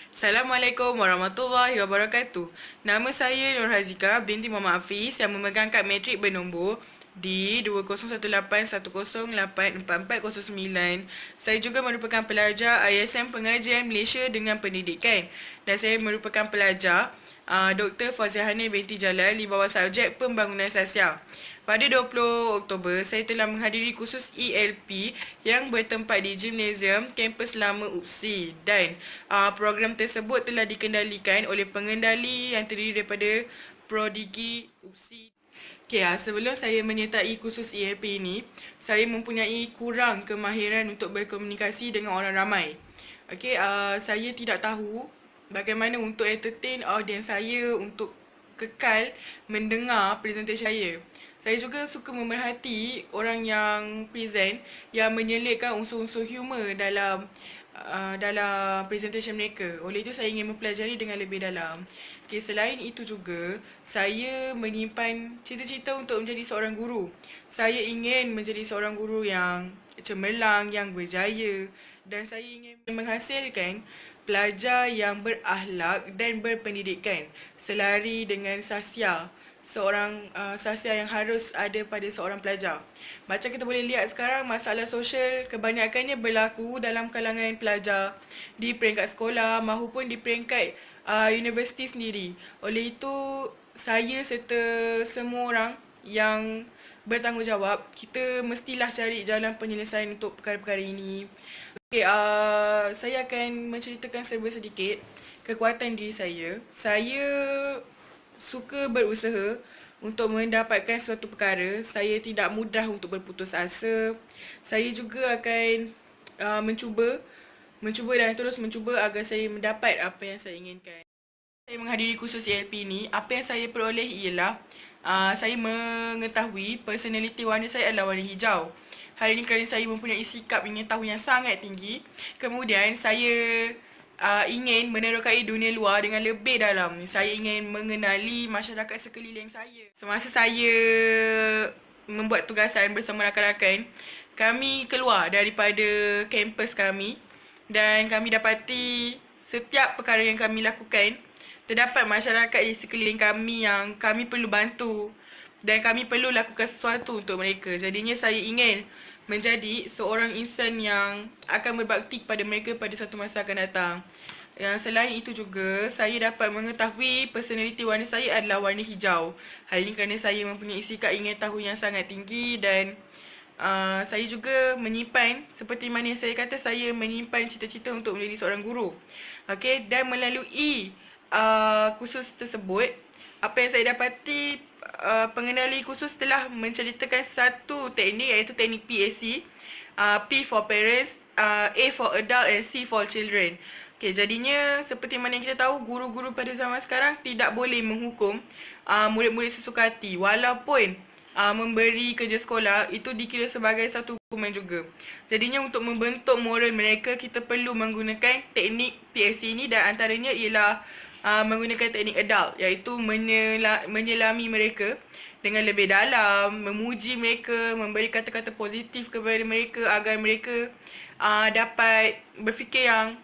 Assalamualaikum warahmatullahi wabarakatuh. Nama saya Nur Hazika binti Muhammad Hafiz yang memegang kad matrik bernombor D201810844409. Saya juga merupakan pelajar ISM Pengajian Malaysia dengan Pendidikan dan saya merupakan pelajar Dr. Faziahani binti Jalal di bawah subjek Pembangunan Sosial. Pada 20 Oktober, saya telah menghadiri kursus ELP yang bertempat di Gymnasium Kampus Lama UPSI dan program tersebut telah dikendalikan oleh pengendali yang terdiri daripada Prodigi UPSI. Okay, sebelum saya menyertai kursus ELP ini, saya mempunyai kurang kemahiran untuk berkomunikasi dengan orang ramai. Okay, saya tidak tahu bagaimana untuk entertain audience saya untuk kekal mendengar presentation saya. Saya juga suka memerhati orang yang present yang menyelitkan unsur-unsur humor dalam presentation mereka. Oleh itu saya ingin mempelajari dengan lebih dalam. Okay, selain itu juga saya menyimpan cita-cita untuk menjadi seorang guru. Saya ingin menjadi seorang guru yang cemerlang, yang berjaya dan saya ingin menghasilkan pelajar yang berakhlak dan berpendidikan selari dengan sasya sasya yang harus ada pada seorang pelajar. Macam kita boleh lihat sekarang, masalah sosial kebanyakannya berlaku dalam kalangan pelajar di peringkat sekolah maupun di peringkat universiti sendiri. Oleh itu, saya serta semua orang yang bertanggungjawab, kita mestilah cari jalan penyelesaian untuk perkara-perkara ini. Okay, saya akan menceritakan serba sedikit kekuatan diri saya. Saya suka berusaha untuk mendapatkan suatu perkara. Saya tidak mudah untuk berputus asa. Saya juga akan mencuba dan terus mencuba agar saya mendapat apa yang saya inginkan. Saya menghadiri kursus ELP ini, apa yang saya peroleh ialah saya mengetahui personality warna saya adalah warna hijau. Hal ini kerana saya mempunyai sikap ingin tahu yang sangat tinggi. Kemudian saya ingin menerokai dunia luar dengan lebih dalam. Saya ingin mengenali masyarakat sekeliling saya. Semasa saya membuat tugasan bersama rakan-rakan, kami keluar daripada kampus kami dan kami dapati setiap perkara yang kami lakukan, terdapat masyarakat di sekeliling kami yang kami perlu bantu dan kami perlu lakukan sesuatu untuk mereka. Jadinya saya ingin menjadi seorang insan yang akan berbakti kepada mereka pada satu masa akan datang. Yang selain itu juga, saya dapat mengetahui personality warna saya adalah warna hijau. Hal ini kerana saya mempunyai sikap ingin tahu yang sangat tinggi dan saya juga menyimpan, seperti mana yang saya kata, saya menyimpan cita-cita untuk menjadi seorang guru. Okay, dan melalui kursus tersebut, apa yang saya dapati, pengendali kursus telah menceritakan satu teknik iaitu teknik PAC. P for parents, A for adult and C for children. Okay, jadinya seperti mana yang kita tahu, guru-guru pada zaman sekarang tidak boleh menghukum murid-murid sesuka hati. Walaupun memberi kerja sekolah itu dikira sebagai satu hukuman juga. Jadinya untuk membentuk moral mereka, kita perlu menggunakan teknik PAC ini dan antaranya ialah menggunakan teknik adult, iaitu menyelami mereka dengan lebih dalam, memuji mereka, memberi kata-kata positif kepada mereka agar mereka dapat berfikir yang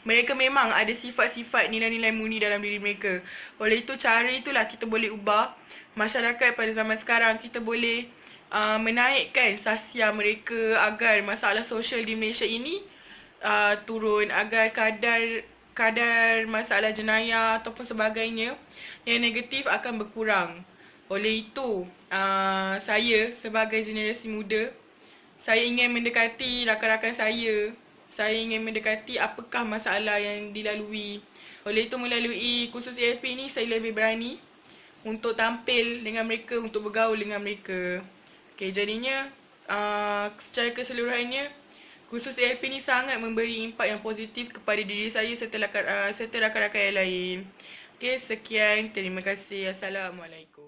mereka memang ada sifat-sifat nilai-nilai murni dalam diri mereka. Oleh itu, cara itulah kita boleh ubah masyarakat pada zaman sekarang. Kita boleh menaikkan sasya mereka agar masalah sosial di Malaysia ini turun, agar kadar masalah jenayah ataupun sebagainya yang negatif akan berkurang. Oleh itu, saya sebagai generasi muda, saya ingin mendekati rakan-rakan saya. Saya ingin mendekati apakah masalah yang dilalui. Oleh itu, melalui kursus ELP ini, saya lebih berani untuk tampil dengan mereka, untuk bergaul dengan mereka. Okay, jadinya secara keseluruhannya, kursus ELP ni sangat memberi impak yang positif kepada diri saya serta rakan-rakan yang lain. Okay, sekian. Terima kasih. Assalamualaikum.